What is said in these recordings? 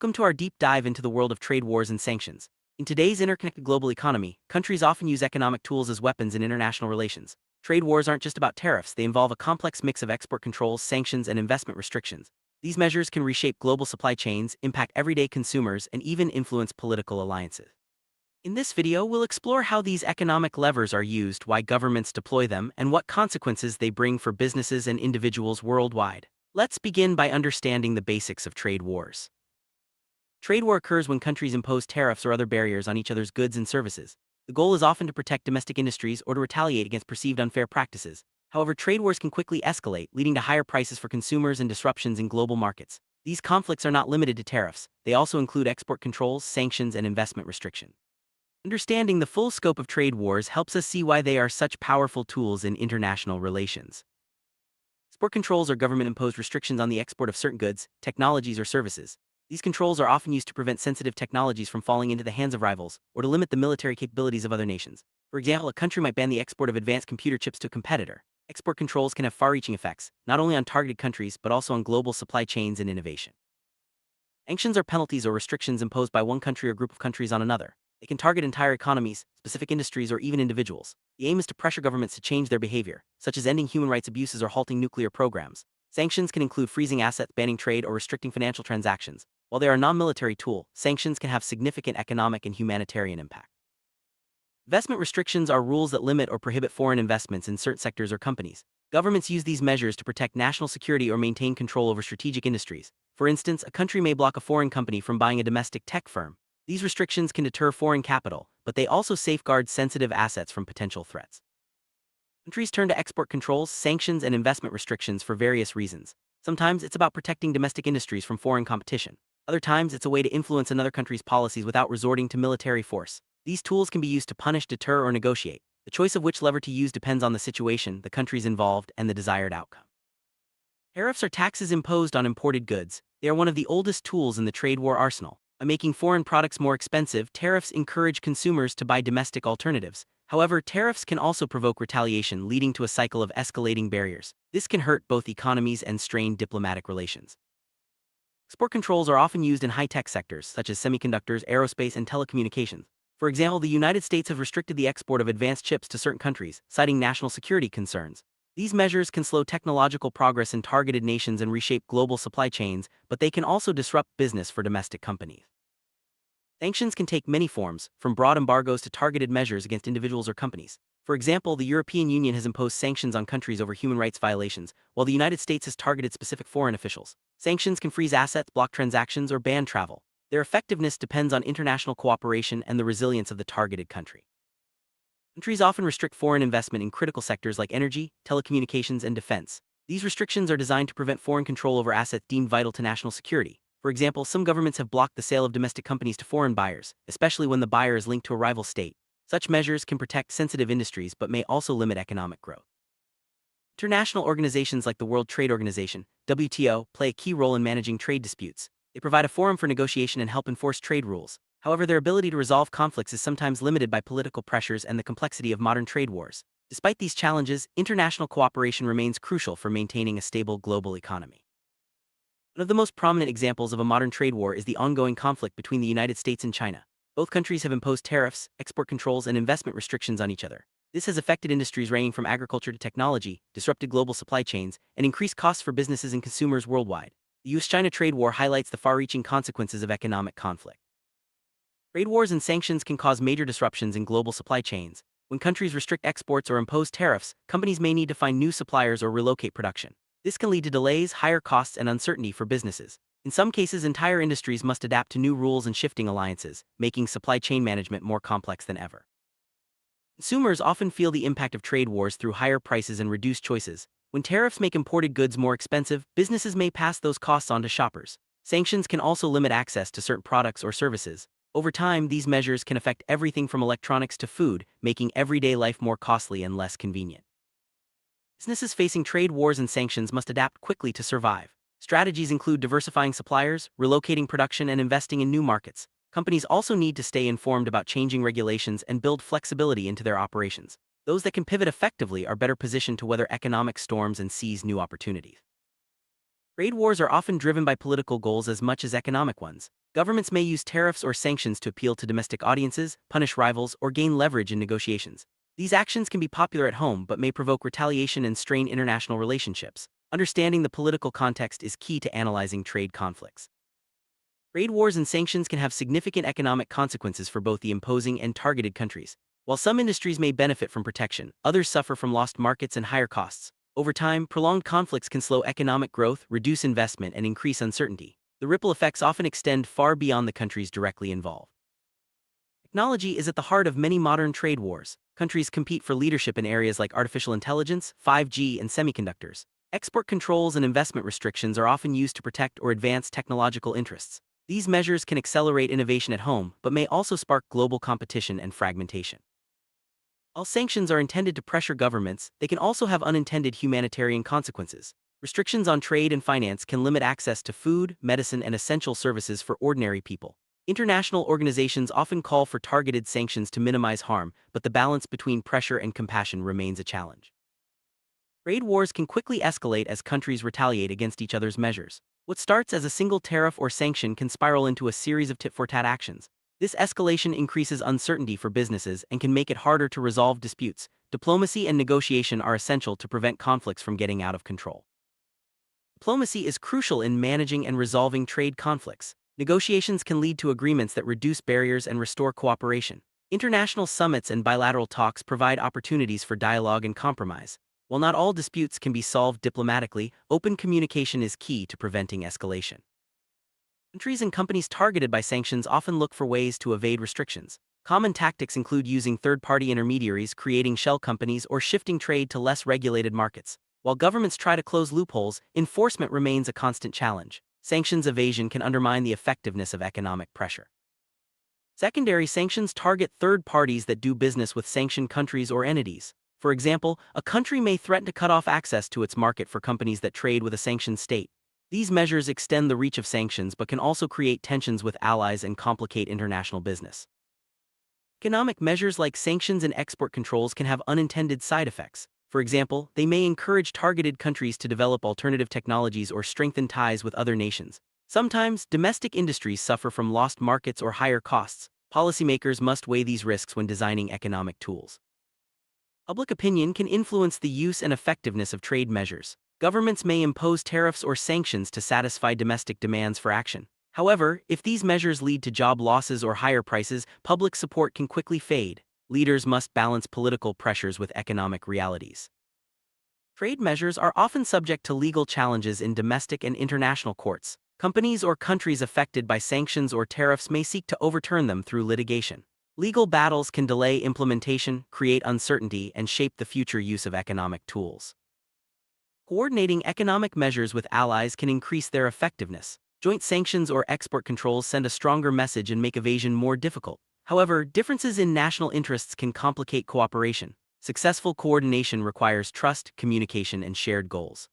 Welcome to our deep dive into the world of trade wars and sanctions. In today's interconnected global economy, countries often use economic tools as weapons in international relations. Trade wars aren't just about tariffs, they involve a complex mix of export controls, sanctions, and investment restrictions. These measures can reshape global supply chains, impact everyday consumers, and even influence political alliances. In this video, we'll explore how these economic levers are used, why governments deploy them, and what consequences they bring for businesses and individuals worldwide. Let's begin by understanding the basics of trade wars. Trade war occurs when countries impose tariffs or other barriers on each other's goods and services. The goal is often to protect domestic industries or to retaliate against perceived unfair practices. However, trade wars can quickly escalate, leading to higher prices for consumers and disruptions in global markets. These conflicts are not limited to tariffs, they also include export controls, sanctions, and investment restriction. Understanding the full scope of trade wars helps us see why they are such powerful tools in international relations. Export controls are government-imposed restrictions on the export of certain goods, technologies, or services. These controls are often used to prevent sensitive technologies from falling into the hands of rivals, or to limit the military capabilities of other nations. For example, a country might ban the export of advanced computer chips to a competitor. Export controls can have far-reaching effects, not only on targeted countries but also on global supply chains and innovation. Sanctions are penalties or restrictions imposed by one country or group of countries on another. They can target entire economies, specific industries, or even individuals. The aim is to pressure governments to change their behavior, such as ending human rights abuses or halting nuclear programs. Sanctions can include freezing assets, banning trade, or restricting financial transactions. While they are a non-military tool, sanctions can have significant economic and humanitarian impact. Investment restrictions are rules that limit or prohibit foreign investments in certain sectors or companies. Governments use these measures to protect national security or maintain control over strategic industries. For instance, a country may block a foreign company from buying a domestic tech firm. These restrictions can deter foreign capital, but they also safeguard sensitive assets from potential threats. Countries turn to export controls, sanctions, and investment restrictions for various reasons. Sometimes it's about protecting domestic industries from foreign competition. Other times, it's a way to influence another country's policies without resorting to military force. These tools can be used to punish, deter, or negotiate. The choice of which lever to use depends on the situation, the countries involved, and the desired outcome. Tariffs are taxes imposed on imported goods. They are one of the oldest tools in the trade war arsenal. By making foreign products more expensive, tariffs encourage consumers to buy domestic alternatives. However, tariffs can also provoke retaliation, leading to a cycle of escalating barriers. This can hurt both economies and strain diplomatic relations. Export controls are often used in high-tech sectors, such as semiconductors, aerospace, and telecommunications. For example, the United States have restricted the export of advanced chips to certain countries, citing national security concerns. These measures can slow technological progress in targeted nations and reshape global supply chains, but they can also disrupt business for domestic companies. Sanctions can take many forms, from broad embargoes to targeted measures against individuals or companies. For example, the European Union has imposed sanctions on countries over human rights violations, while the United States has targeted specific foreign officials. Sanctions can freeze assets, block transactions, or ban travel. Their effectiveness depends on international cooperation and the resilience of the targeted country. Countries often restrict foreign investment in critical sectors like energy, telecommunications, and defense. These restrictions are designed to prevent foreign control over assets deemed vital to national security. For example, some governments have blocked the sale of domestic companies to foreign buyers, especially when the buyer is linked to a rival state. Such measures can protect sensitive industries but may also limit economic growth. International organizations like the World Trade Organization, WTO, play a key role in managing trade disputes. They provide a forum for negotiation and help enforce trade rules. However, their ability to resolve conflicts is sometimes limited by political pressures and the complexity of modern trade wars. Despite these challenges, international cooperation remains crucial for maintaining a stable global economy. One of the most prominent examples of a modern trade war is the ongoing conflict between the United States and China. Both countries have imposed tariffs, export controls, and investment restrictions on each other. This has affected industries ranging from agriculture to technology, disrupted global supply chains, and increased costs for businesses and consumers worldwide. The US-China trade war highlights the far-reaching consequences of economic conflict. Trade wars and sanctions can cause major disruptions in global supply chains. When countries restrict exports or impose tariffs, companies may need to find new suppliers or relocate production. This can lead to delays, higher costs, and uncertainty for businesses. In some cases, entire industries must adapt to new rules and shifting alliances, making supply chain management more complex than ever. Consumers often feel the impact of trade wars through higher prices and reduced choices. When tariffs make imported goods more expensive, businesses may pass those costs on to shoppers. Sanctions can also limit access to certain products or services. Over time, these measures can affect everything from electronics to food, making everyday life more costly and less convenient. Businesses facing trade wars and sanctions must adapt quickly to survive. Strategies include diversifying suppliers, relocating production, and investing in new markets. Companies also need to stay informed about changing regulations and build flexibility into their operations. Those that can pivot effectively are better positioned to weather economic storms and seize new opportunities. Trade wars are often driven by political goals as much as economic ones. Governments may use tariffs or sanctions to appeal to domestic audiences, punish rivals, or gain leverage in negotiations. These actions can be popular at home but may provoke retaliation and strain international relationships. Understanding the political context is key to analyzing trade conflicts. Trade wars and sanctions can have significant economic consequences for both the imposing and targeted countries. While some industries may benefit from protection, others suffer from lost markets and higher costs. Over time, prolonged conflicts can slow economic growth, reduce investment, and increase uncertainty. The ripple effects often extend far beyond the countries directly involved. Technology is at the heart of many modern trade wars. Countries compete for leadership in areas like artificial intelligence, 5G, and semiconductors. Export controls and investment restrictions are often used to protect or advance technological interests. These measures can accelerate innovation at home, but may also spark global competition and fragmentation. While sanctions are intended to pressure governments, they can also have unintended humanitarian consequences. Restrictions on trade and finance can limit access to food, medicine, and essential services for ordinary people. International organizations often call for targeted sanctions to minimize harm, but the balance between pressure and compassion remains a challenge. Trade wars can quickly escalate as countries retaliate against each other's measures. What starts as a single tariff or sanction can spiral into a series of tit-for-tat actions. This escalation increases uncertainty for businesses and can make it harder to resolve disputes. Diplomacy and negotiation are essential to prevent conflicts from getting out of control. Diplomacy is crucial in managing and resolving trade conflicts. Negotiations can lead to agreements that reduce barriers and restore cooperation. International summits and bilateral talks provide opportunities for dialogue and compromise. While not all disputes can be solved diplomatically, open communication is key to preventing escalation. Countries and companies targeted by sanctions often look for ways to evade restrictions. Common tactics include using third-party intermediaries, creating shell companies, or shifting trade to less regulated markets. While governments try to close loopholes, enforcement remains a constant challenge. Sanctions evasion can undermine the effectiveness of economic pressure. Secondary sanctions target third parties that do business with sanctioned countries or entities. For example, a country may threaten to cut off access to its market for companies that trade with a sanctioned state. These measures extend the reach of sanctions but can also create tensions with allies and complicate international business. Economic measures like sanctions and export controls can have unintended side effects. For example, they may encourage targeted countries to develop alternative technologies or strengthen ties with other nations. Sometimes, domestic industries suffer from lost markets or higher costs. Policymakers must weigh these risks when designing economic tools. Public opinion can influence the use and effectiveness of trade measures. Governments may impose tariffs or sanctions to satisfy domestic demands for action. However, if these measures lead to job losses or higher prices, public support can quickly fade. Leaders must balance political pressures with economic realities. Trade measures are often subject to legal challenges in domestic and international courts. Companies or countries affected by sanctions or tariffs may seek to overturn them through litigation. Legal battles can delay implementation, create uncertainty, and shape the future use of economic tools. Coordinating economic measures with allies can increase their effectiveness. Joint sanctions or export controls send a stronger message and make evasion more difficult. However, differences in national interests can complicate cooperation. Successful coordination requires trust, communication, and shared goals.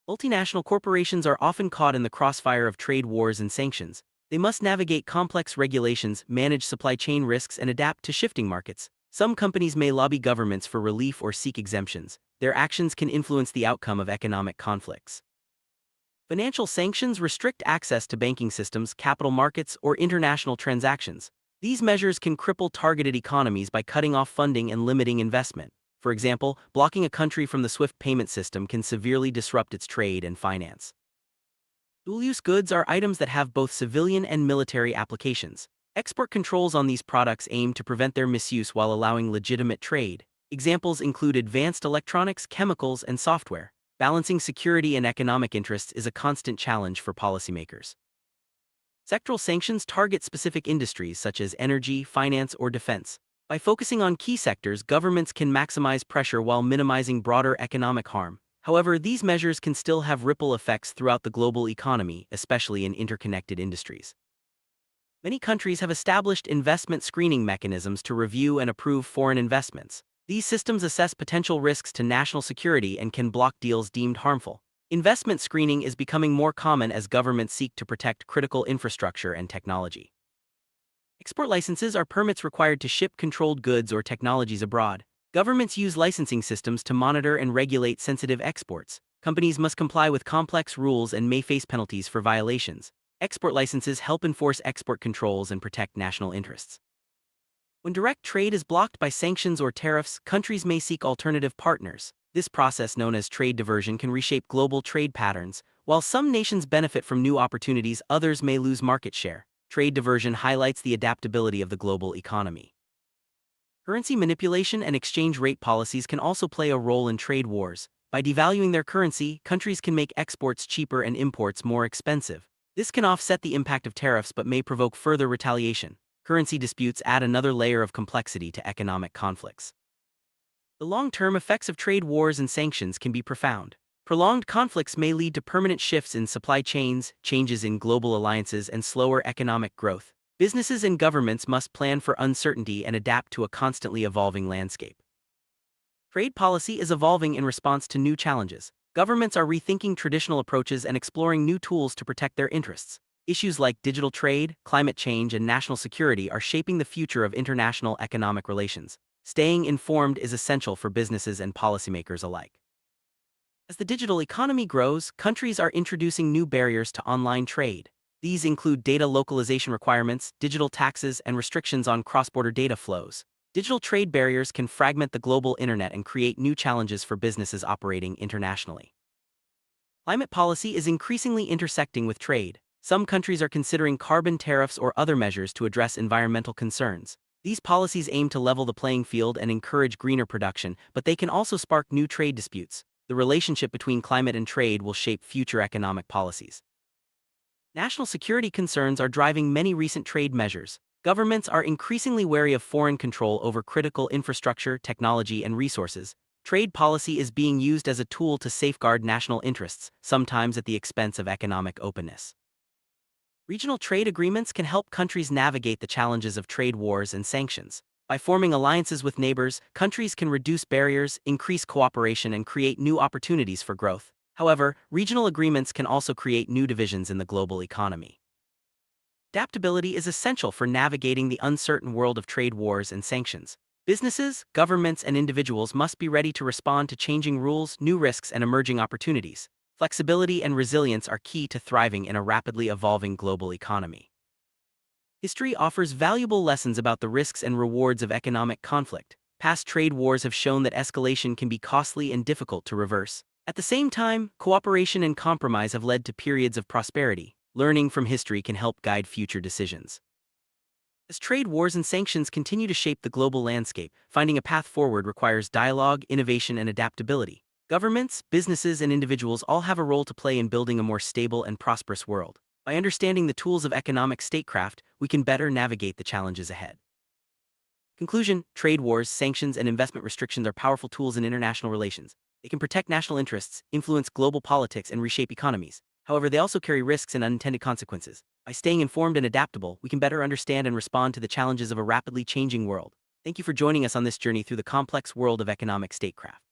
Multinational corporations are often caught in the crossfire of trade wars and sanctions. They must navigate complex regulations, manage supply chain risks, and adapt to shifting markets. Some companies may lobby governments for relief or seek exemptions. Their actions can influence the outcome of economic conflicts. Financial sanctions restrict access to banking systems, capital markets, or international transactions. These measures can cripple targeted economies by cutting off funding and limiting investment. For example, blocking a country from the SWIFT payment system can severely disrupt its trade and finance. Dual-use goods are items that have both civilian and military applications. Export controls on these products aim to prevent their misuse while allowing legitimate trade. Examples include advanced electronics, chemicals, and software. Balancing security and economic interests is a constant challenge for policymakers. Sectoral sanctions target specific industries such as energy, finance, or defense. By focusing on key sectors, governments can maximize pressure while minimizing broader economic harm. However, these measures can still have ripple effects throughout the global economy, especially in interconnected industries. Many countries have established investment screening mechanisms to review and approve foreign investments. These systems assess potential risks to national security and can block deals deemed harmful. Investment screening is becoming more common as governments seek to protect critical infrastructure and technology. Export licenses are permits required to ship controlled goods or technologies abroad. Governments use licensing systems to monitor and regulate sensitive exports. Companies must comply with complex rules and may face penalties for violations. Export licenses help enforce export controls and protect national interests. When direct trade is blocked by sanctions or tariffs, countries may seek alternative partners. This process, known as trade diversion, can reshape global trade patterns. While some nations benefit from new opportunities, others may lose market share. Trade diversion highlights the adaptability of the global economy. Currency manipulation and exchange rate policies can also play a role in trade wars. By devaluing their currency, countries can make exports cheaper and imports more expensive. This can offset the impact of tariffs but may provoke further retaliation. Currency disputes add another layer of complexity to economic conflicts. The long-term effects of trade wars and sanctions can be profound. Prolonged conflicts may lead to permanent shifts in supply chains, changes in global alliances, and slower economic growth. Businesses and governments must plan for uncertainty and adapt to a constantly evolving landscape. Trade policy is evolving in response to new challenges. Governments are rethinking traditional approaches and exploring new tools to protect their interests. Issues like digital trade, climate change, and national security are shaping the future of international economic relations. Staying informed is essential for businesses and policymakers alike. As the digital economy grows, countries are introducing new barriers to online trade. These include data localization requirements, digital taxes, and restrictions on cross-border data flows. Digital trade barriers can fragment the global internet and create new challenges for businesses operating internationally. Climate policy is increasingly intersecting with trade. Some countries are considering carbon tariffs or other measures to address environmental concerns. These policies aim to level the playing field and encourage greener production, but they can also spark new trade disputes. The relationship between climate and trade will shape future economic policies. National security concerns are driving many recent trade measures. Governments are increasingly wary of foreign control over critical infrastructure, technology, and resources. Trade policy is being used as a tool to safeguard national interests, sometimes at the expense of economic openness. Regional trade agreements can help countries navigate the challenges of trade wars and sanctions. By forming alliances with neighbors, countries can reduce barriers, increase cooperation, and create new opportunities for growth. However, regional agreements can also create new divisions in the global economy. Adaptability is essential for navigating the uncertain world of trade wars and sanctions. Businesses, governments, and individuals must be ready to respond to changing rules, new risks, and emerging opportunities. Flexibility and resilience are key to thriving in a rapidly evolving global economy. History offers valuable lessons about the risks and rewards of economic conflict. Past trade wars have shown that escalation can be costly and difficult to reverse. At the same time, cooperation and compromise have led to periods of prosperity. Learning from history can help guide future decisions. As trade wars and sanctions continue to shape the global landscape, finding a path forward requires dialogue, innovation, and adaptability. Governments, businesses, and individuals all have a role to play in building a more stable and prosperous world. By understanding the tools of economic statecraft, we can better navigate the challenges ahead. Conclusion: trade wars, sanctions, and investment restrictions are powerful tools in international relations. They can protect national interests, influence global politics, and reshape economies. However, they also carry risks and unintended consequences. By staying informed and adaptable, we can better understand and respond to the challenges of a rapidly changing world. Thank you for joining us on this journey through the complex world of economic statecraft.